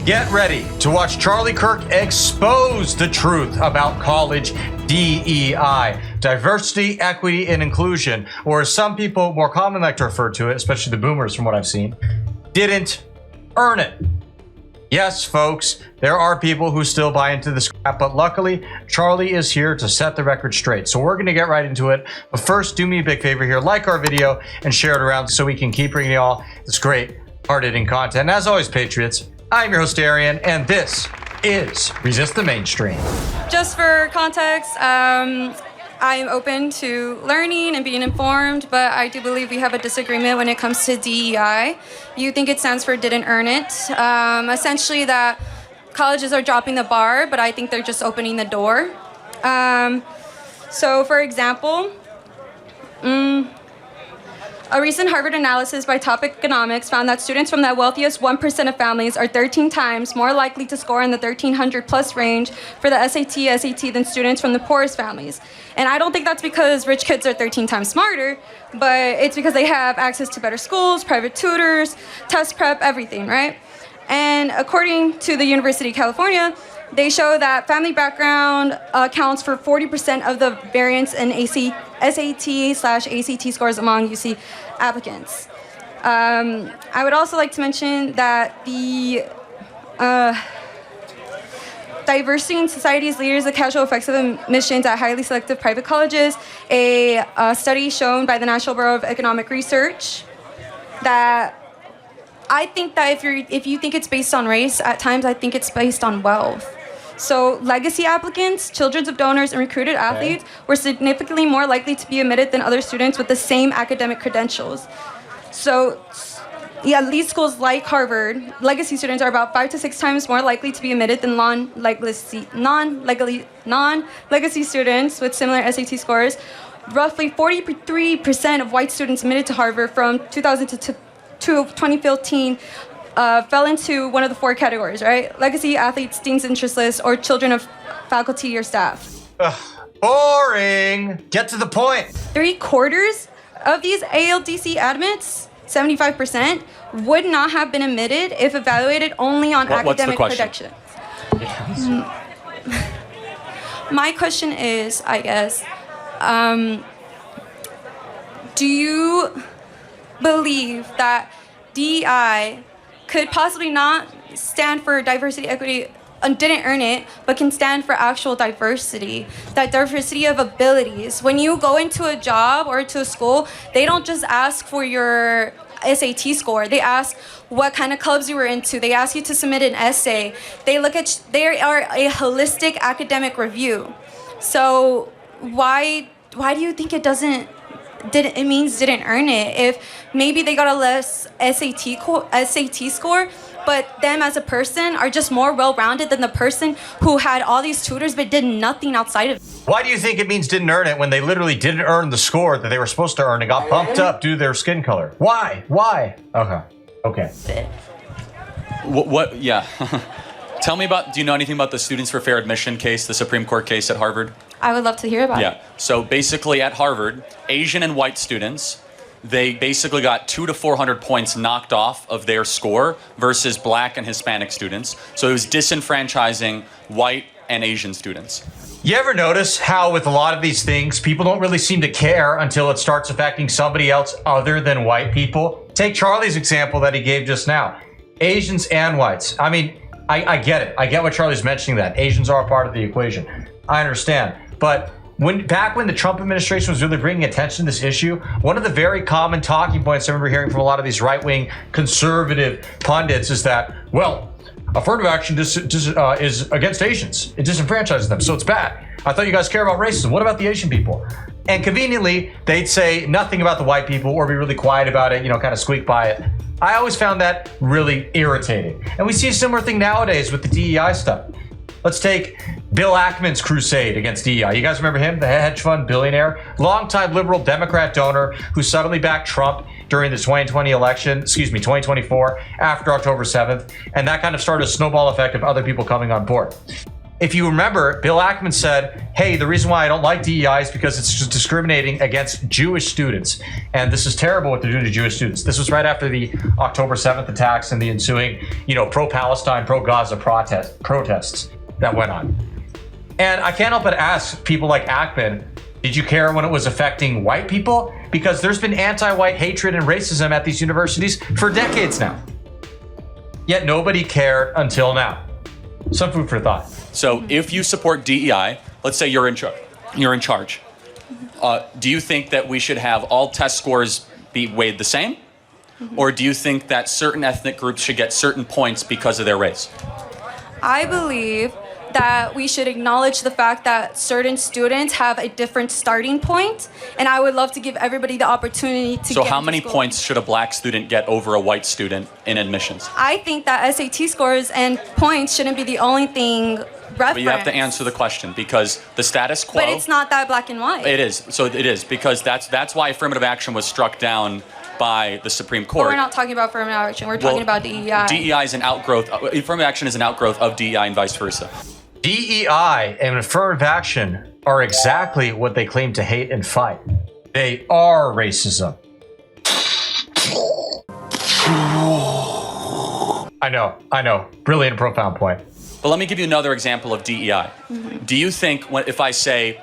Get ready to watch Charlie Kirk expose the truth about college DEI, diversity, equity, and inclusion, or as some people more commonly like to refer to it, especially the boomers from what I've seen, didn't earn it. Yes, folks, there are people who still buy into this crap, but luckily, Charlie is here to set the record straight. So we're going to get right into it. But first, do me a big favor here, like our video and share it around so we can keep bringing y'all this great, hard-hitting content. And as always, Patriots, I'm your host, Arian, and this is Resist the Mainstream. Just for context, I'm open to learning and being informed, but I do believe we have a disagreement when it comes to DEI. You think it stands for didn't earn it. Essentially that colleges are dropping the bar, but I think they're just opening the door. So for example, a recent Harvard analysis by Top Economics found that students from the wealthiest 1% of families are 13 times more likely to score in the 1300 plus range for the SAT than students from the poorest families. And I don't think that's because rich kids are 13 times smarter, but it's because they have access to better schools, private tutors, test prep, everything, right? And according to the University of California, they show that family background accounts for 40% of the variance in SAT/ACT scores among UC applicants. I would also like to mention that the Diversity in Society's Leaders, the Casual Effects of Admissions at Highly Selective Private Colleges, a study shown by the National Bureau of Economic Research, that I think that if you think it's based on race, at times I think it's based on wealth. So legacy applicants, children of donors, and recruited athletes were significantly more likely to be admitted than other students with the same academic credentials. So yeah, elite schools like Harvard, legacy students are about 5 to 6 times more likely to be admitted than non-legacy students with similar SAT scores. Roughly 43% of white students admitted to Harvard from 2000 to 2015 fell into one of the 4 categories, right? Legacy athletes, deemed interestless, or children of faculty or staff. Boring. Get to the point. 3/4 of these ALDC admits, 75%, would not have been admitted if evaluated only on academic credentials. My question is, I guess, do you believe that DEI could possibly not stand for diversity, equity, and didn't earn it, but can stand for actual diversity, that diversity of abilities? When you go into a job or to a school, they don't just ask for your SAT score. They ask what kind of clubs you were into. They ask you to submit an essay. They are a holistic academic review. So why do you think it means didn't earn it? If maybe they got a less SAT score, but them as a person are just more well-rounded than the person who had all these tutors but did nothing outside of it. Why do you think it means didn't earn it when they literally didn't earn the score that they were supposed to earn and got bumped up due to their skin color? Why? Okay. What? Yeah. Tell me do you know anything about the Students for Fair Admission case, the Supreme Court case at Harvard? I would love to hear about it. Yeah. So basically at Harvard, Asian and white students, they basically got 200 to 400 points knocked off of their score versus black and Hispanic students. So it was disenfranchising white and Asian students. You ever notice how with a lot of these things, people don't really seem to care until it starts affecting somebody else other than white people? Take Charlie's example that he gave just now. Asians and whites. I mean, I get it. I get what Charlie's mentioning, that Asians are a part of the equation. I understand. But back when the Trump administration was really bringing attention to this issue, one of the very common talking points I remember hearing from a lot of these right-wing conservative pundits is that, well, affirmative action is against Asians. It disenfranchises them, so it's bad. I thought you guys care about racism. What about the Asian people? And conveniently, they'd say nothing about the white people or be really quiet about it, kind of squeak by it. I always found that really irritating. And we see a similar thing nowadays with the DEI stuff. Let's take Bill Ackman's crusade against DEI. You guys remember him, the hedge fund billionaire, longtime liberal Democrat donor who suddenly backed Trump during the 2024, after October 7th. And that kind of started a snowball effect of other people coming on board. If you remember, Bill Ackman said, hey, the reason why I don't like DEI is because it's just discriminating against Jewish students. And this is terrible what they're doing to Jewish students. This was right after the October 7th attacks and the ensuing, pro-Palestine, pro-Gaza protests that went on. And I can't help but ask people like Ackman, did you care when it was affecting white people? Because there's been anti-white hatred and racism at these universities for decades now. Yet nobody cared until now. Some food for thought. So if you support DEI, let's say you're in charge. Do you think that we should have all test scores be weighed the same? Or do you think that certain ethnic groups should get certain points because of their race? I believe that we should acknowledge the fact that certain students have a different starting point, and I would love to give everybody the opportunity to So get how into many school. points should a black student get over a white student in admissions? I think that SAT scores and points shouldn't be the only thing referenced. But you have to answer the question, because the status quo... But it's not that black and white. It is. So it is, because that's why affirmative action was struck down by the Supreme Court. But we're not talking about affirmative action. We're talking about DEI. DEI is an outgrowth. Affirmative action is an outgrowth of DEI and vice versa. DEI and affirmative action are exactly what they claim to hate and fight. They are racism. I know. Brilliant, profound point. But let me give you another example of DEI. Do you think if I say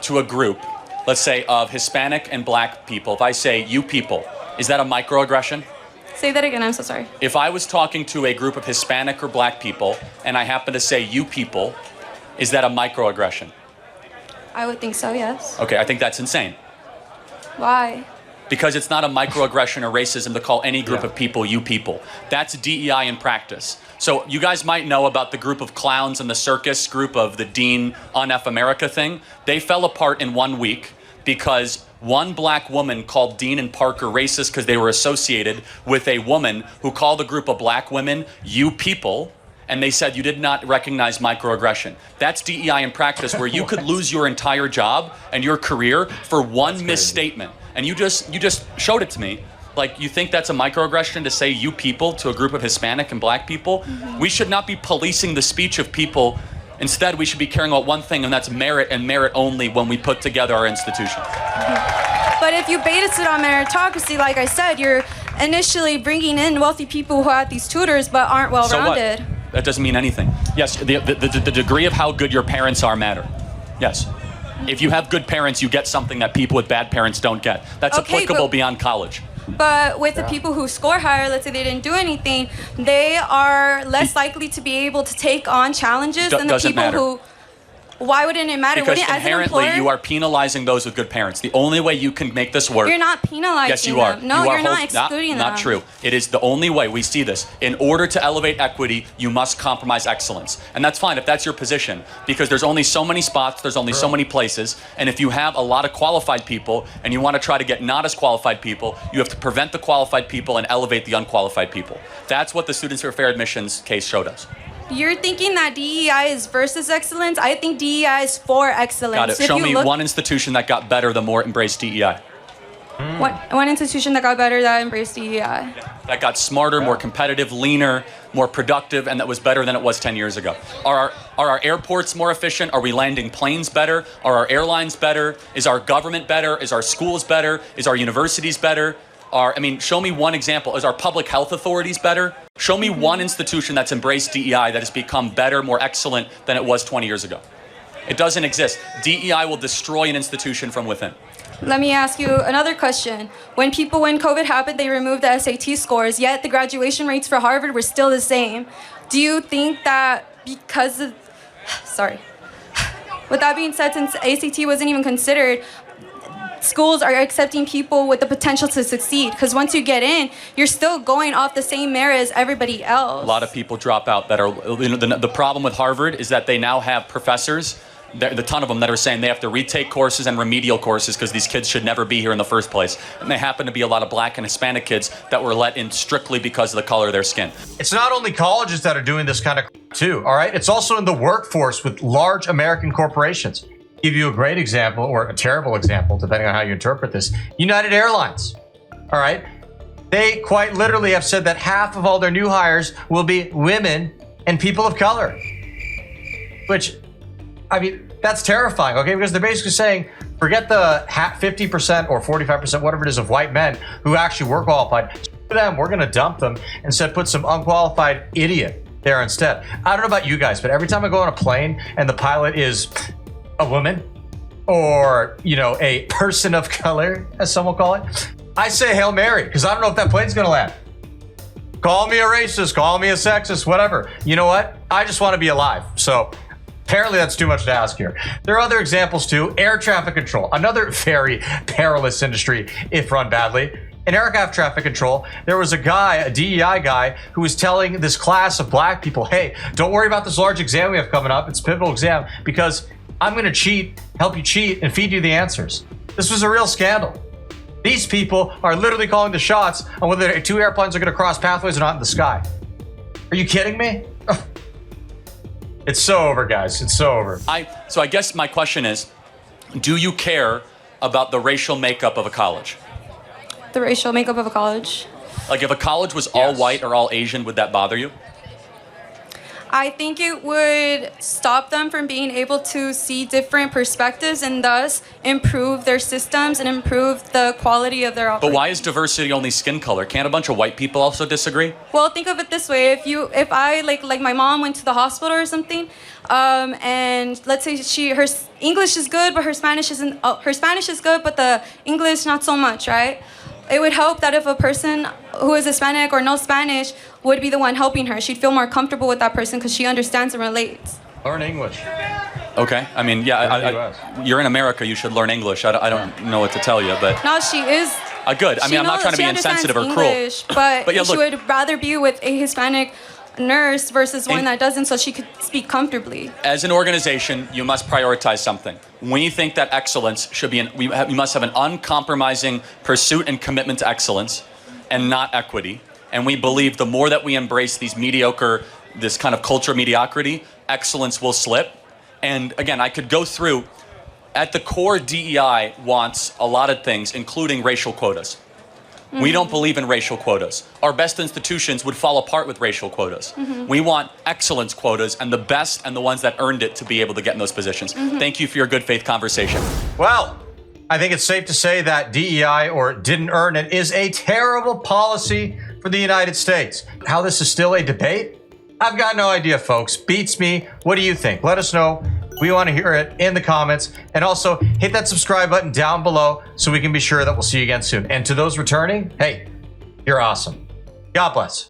to a group, let's say of Hispanic and black people, if I say you people, is that a microaggression? Say that again, I'm so sorry. If I was talking to a group of Hispanic or black people and I happen to say you people, is that a microaggression? I would think so, yes. Okay, I think that's insane. Why? Because it's not a microaggression or racism to call any group of people you people. That's DEI in practice. So you guys might know about the group of clowns in the circus group of the Dean on F America thing. They fell apart in 1 week because one black woman called Dean and Parker racist because they were associated with a woman who called a group of black women you people, and they said you did not recognize microaggression. That's DEI in practice, where you could lose your entire job and your career for one misstatement. And you just showed it to me. Like, you think that's a microaggression to say you people to a group of Hispanic and black people? We should not be policing the speech of people. Instead, we should be caring about one thing, and that's merit and merit only when we put together our institutions. But if you base it on meritocracy, like I said, you're initially bringing in wealthy people who have these tutors but aren't well-rounded. So what? That doesn't mean anything. Yes, the degree of how good your parents are matter. Yes. If you have good parents, you get something that people with bad parents don't get. That's applicable beyond college. But with the people who score higher, let's say they didn't do anything, they are less likely to be able to take on challenges than the people who... Why wouldn't it matter? Because Wouldn't, inherently, as an employer, you are penalizing those with good parents. The only way you can make this work... You're not penalizing Yes, you are. them. No, you're not excluding them. Not true. It is the only way we see this. In order to elevate equity, you must compromise excellence. And that's fine if that's your position, because there's only so many spots, there's only so many places, and if you have a lot of qualified people and you want to try to get not as qualified people, you have to prevent the qualified people and elevate the unqualified people. That's what the Students for Fair Admissions case showed us. You're thinking that DEI is versus excellence. I think DEI is for excellence. Got it. Show me one institution that got better the more it embraced DEI. One institution that got better that embraced DEI. That got smarter, more competitive, leaner, more productive, and that was better than it was 10 years ago. Are our airports more efficient? Are we landing planes better? Are our airlines better? Is our government better? Is our schools better? Is our universities better? Show me one example. Is our public health authorities better? Show me one institution that's embraced DEI that has become better, more excellent than it was 20 years ago. It doesn't exist. DEI will destroy an institution from within. Let me ask you another question. When COVID happened, they removed the SAT scores, yet the graduation rates for Harvard were still the same. Do you think that because of... Sorry. With that being said, since ACT wasn't even considered, schools are accepting people with the potential to succeed, because once you get in, you're still going off the same merit as everybody else. A lot of people drop out that are, the problem with Harvard is that they now have professors, the ton of them, that are saying they have to retake courses and remedial courses because these kids should never be here in the first place. And they happen to be a lot of black and Hispanic kids that were let in strictly because of the color of their skin. It's not only colleges that are doing this kind of too, all right? It's also in the workforce with large American corporations. Give you a great example, or a terrible example, depending on how you interpret this. United Airlines, all right? They quite literally have said that half of all their new hires will be women and people of color, which I mean, that's terrifying, okay? Because they're basically saying, forget the 50% or 45%, whatever it is, of white men who actually were qualified. For them, we're going to dump them. Instead, put some unqualified idiot there instead. I don't know about you guys, but every time I go on a plane and the pilot is a woman or, you know, a person of color, as some will call it, I say Hail Mary, because I don't know if that plane's going to land. Call me a racist, call me a sexist, whatever. You know what? I just want to be alive. So apparently that's too much to ask here. There are other examples too. Air traffic control, another very perilous industry if run badly. In air traffic control, there was a guy, a DEI guy, who was telling this class of black people, hey, don't worry about this large exam we have coming up. It's a pivotal exam because I'm going to cheat, help you cheat, and feed you the answers. This was a real scandal. These people are literally calling the shots on whether two airplanes are going to cross pathways or not in the sky. Are you kidding me? It's so over, guys. It's so over. So I guess my question is, do you care about the racial makeup of a college? The racial makeup of a college? Like if a college was all white or all Asian, would that bother you? I think it would stop them from being able to see different perspectives and thus improve their systems and improve the quality of their operation. But why is diversity only skin color? Can't a bunch of white people also disagree? Well, think of it this way: if I like my mom went to the hospital or something, and let's say her English is good, but her Spanish isn't. Her Spanish is good, but the English not so much, right? It would help that if a person who is Hispanic or knows Spanish would be the one helping her. She'd feel more comfortable with that person because she understands and relates. Learn English. Okay. I mean, yeah, you're in America. You should learn English. I don't know what to tell you, but... No, she is... Good. I mean, I'm not trying to be insensitive or cruel. English, but yeah, she would rather be with a Hispanic nurse versus one that doesn't, so she could speak comfortably. As an organization, you must prioritize something. We think that excellence should be we must have an uncompromising pursuit and commitment to excellence and not equity. And we believe the more that we embrace this kind of culture of mediocrity, excellence will slip. And again, I could go through, at the core, DEI wants a lot of things, including racial quotas. Mm-hmm. We don't believe in racial quotas. Our best institutions would fall apart with racial quotas. Mm-hmm. We want excellence quotas and the best and the ones that earned it to be able to get in those positions. Mm-hmm. Thank you for your good faith conversation. Well, I think it's safe to say that DEI, or didn't earn it, is a terrible policy for the United States. How this is still a debate? I've got no idea, folks. Beats me. What do you think? Let us know. We want to hear it in the comments. And also, hit that subscribe button down below so we can be sure that we'll see you again soon. And to those returning, hey, you're awesome. God bless.